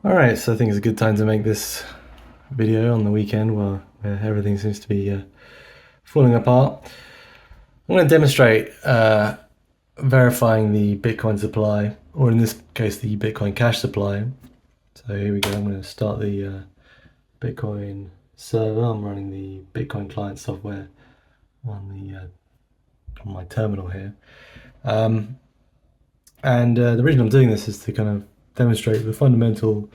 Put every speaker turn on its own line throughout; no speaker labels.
Alright, so I think it's a good time to make this video on the weekend where everything seems to be falling apart. I'm going to demonstrate verifying the Bitcoin supply, or in this case the Bitcoin Cash supply. So here we go, I'm going to start the Bitcoin server. I'm running the Bitcoin client software on my terminal here. The reason I'm doing this is to kind of demonstrate the fundamental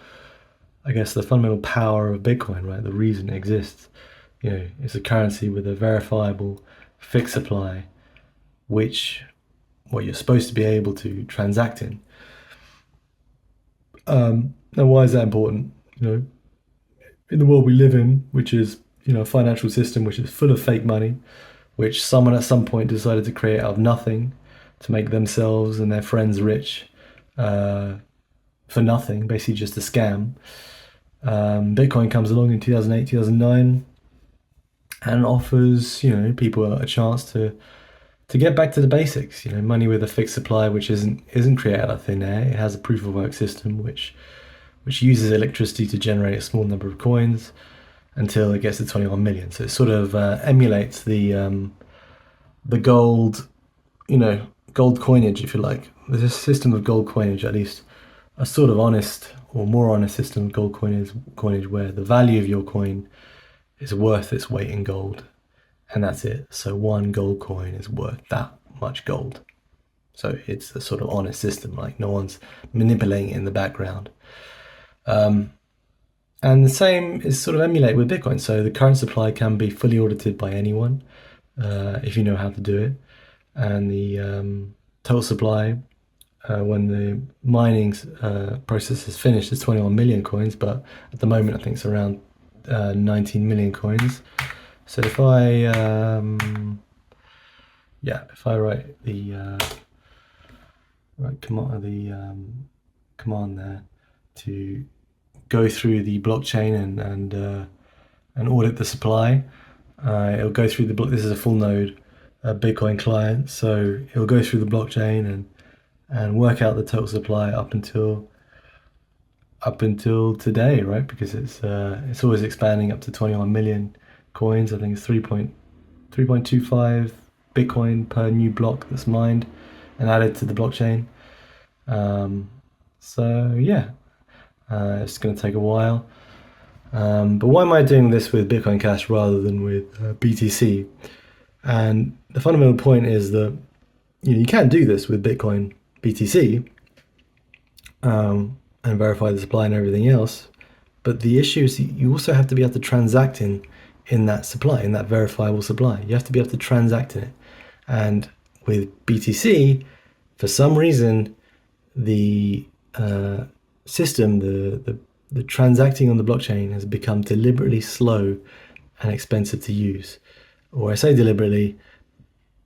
power of Bitcoin, right? The reason it exists. It's a currency with a verifiable fixed supply, which what you're supposed to be able to transact in. Now, why is that important? In the world we live in, which is a financial system which is full of fake money, which someone at some point decided to create out of nothing to make themselves and their friends rich for nothing, basically just a scam. Bitcoin comes along in 2008, 2009 and offers, people a chance to get back to the basics, money with a fixed supply, which isn't created out of thin air. It has a proof of work system, which uses electricity to generate a small number of coins until it gets to 21 million. So it sort of emulates the gold, gold coinage, if you like. There's a system of gold coinage, at least a sort of honest or more honest system of gold coinage where the value of your coin is worth its weight in gold, and that's it. So one gold coin is worth that much gold. So it's a sort of honest system, like no one's manipulating it in the background. And the same is sort of emulated with Bitcoin. So the current supply can be fully audited by anyone if you know how to do it. And the total supply when the mining process is finished is 21 million coins, but at the moment I think it's around 19 million coins. So if I write the command there to go through the blockchain and audit the supply, it'll go through the block. This is a full node Bitcoin client, so it'll go through the blockchain and work out the total supply up until today, right? Because it's always expanding up to 21 million coins. I think it's 3.25 Bitcoin per new block that's mined and added to the blockchain. It's going to take a while. But why am I doing this with Bitcoin Cash rather than with BTC? And the fundamental point is that you can do this with Bitcoin BTC and verify the supply and everything else. But the issue is you also have to be able to transact in that supply, in that verifiable supply. You have to be able to transact in it. And with BTC, for some reason, the system, the transacting on the blockchain has become deliberately slow and expensive to use. Or I say deliberately,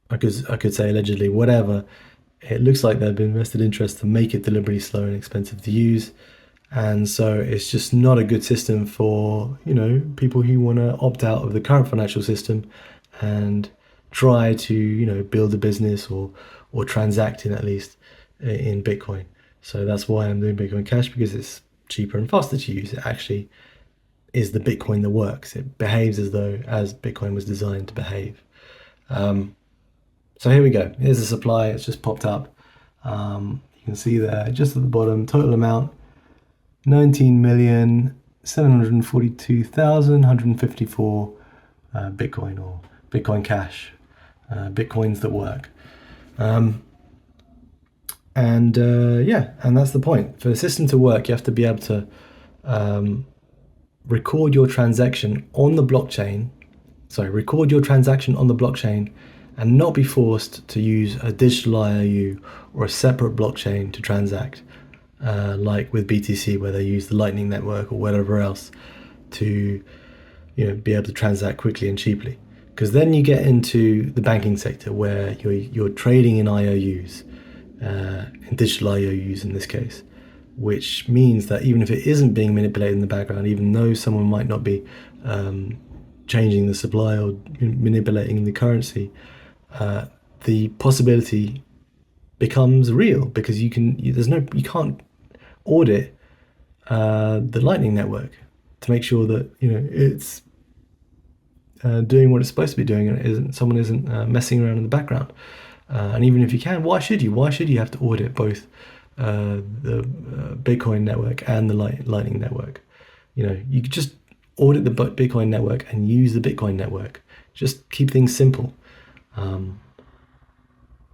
I could say allegedly, whatever. It looks like there've been vested interest to make it deliberately slow and expensive to use. And so it's just not a good system for, people who want to opt out of the current financial system and try to, build a business or transact in, at least in Bitcoin. So that's why I'm doing Bitcoin Cash, because it's cheaper and faster to use. It actually is the Bitcoin that works. It behaves as Bitcoin was designed to behave. So here we go. Here's the supply. It's just popped up. You can see there, just at the bottom, total amount 19,742,154 Bitcoin, or Bitcoin Cash, Bitcoins that work. And that's the point. For the system to work, you have to be able to record your transaction on the blockchain. Record your transaction on the blockchain and not be forced to use a digital IOU or a separate blockchain to transact, like with BTC, where they use the Lightning Network or whatever else to be able to transact quickly and cheaply. Because then you get into the banking sector where you're trading in IOUs, in digital IOUs in this case, which means that even if it isn't being manipulated in the background, even though someone might not be changing the supply or manipulating the currency, the possibility becomes real, because you can't audit the Lightning Network to make sure that it's doing what it's supposed to be doing, and someone isn't messing around in the background. And even if you can, why should you? Why should you have to audit both the Bitcoin network and the Lightning Network? You could just audit the Bitcoin network and use the Bitcoin network. Just keep things simple.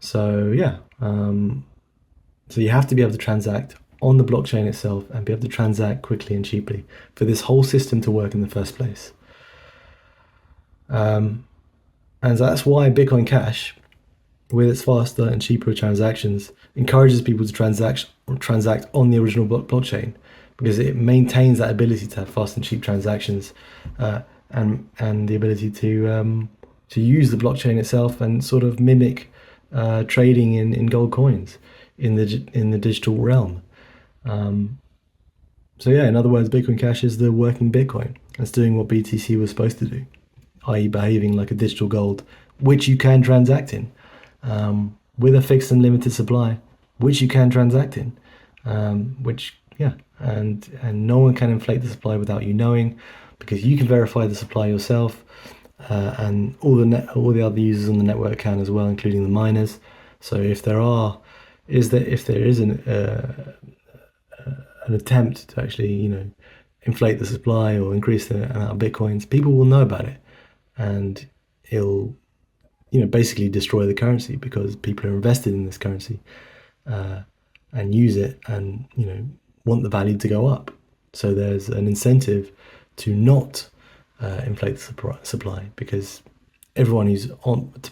So yeah, so you have to be able to transact on the blockchain itself and be able to transact quickly and cheaply for this whole system to work in the first place. And so that's why Bitcoin Cash, with its faster and cheaper transactions, encourages people to transact on the original blockchain, because it maintains that ability to have fast and cheap transactions, and the ability to use the blockchain itself and sort of mimic trading in gold coins in the digital realm. So yeah, in other words, Bitcoin Cash is the working Bitcoin. It's doing what BTC was supposed to do, i.e. behaving like a digital gold, which you can transact in, with a fixed and limited supply, which you can transact in, and no one can inflate the supply without you knowing, because you can verify the supply yourself, and all the other users on the network can as well, including the miners. So if there is an attempt to actually inflate the supply or increase the amount of bitcoins, people will know about it, and it'll basically destroy the currency, because people are invested in this currency and use it, and want the value to go up. So there's an incentive to not inflate the supply, because everyone who's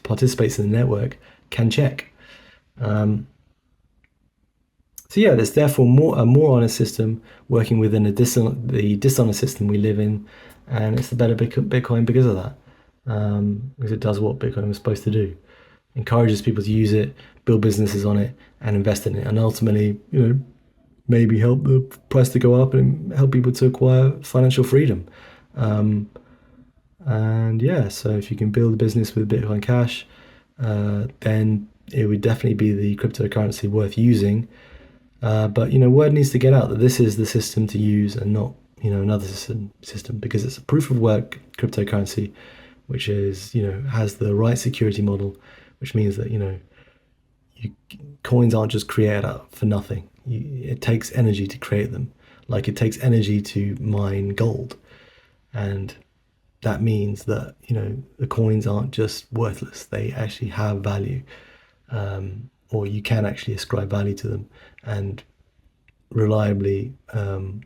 participates in the network can check. So yeah, there's therefore a more honest system working within the dishonest system we live in, and it's the better Bitcoin because of that, because it does what Bitcoin was supposed to do, encourages people to use it, build businesses on it, and invest in it, and ultimately, maybe help the price to go up and help people to acquire financial freedom. And yeah, so if you can build a business with Bitcoin Cash, then it would definitely be the cryptocurrency worth using. But word needs to get out that this is the system to use, and not another system, because it's a proof of work cryptocurrency, which is has the right security model, which means that coins aren't just created out for nothing. It takes energy to create them, like it takes energy to mine gold, and that means that the coins aren't just worthless; they actually have value, or you can actually ascribe value to them, and reliably and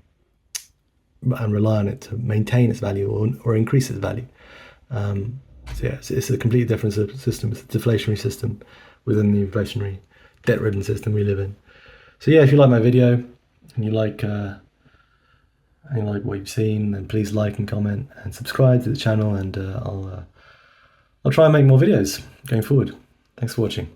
rely on it to maintain its value, or increase its value. So yeah, it's a completely different system. It's a deflationary system within the inflationary, debt-ridden system we live in. So yeah, if you like my video and you like what you've seen, then please like and comment and subscribe to the channel, and I'll try and make more videos going forward. Thanks for watching.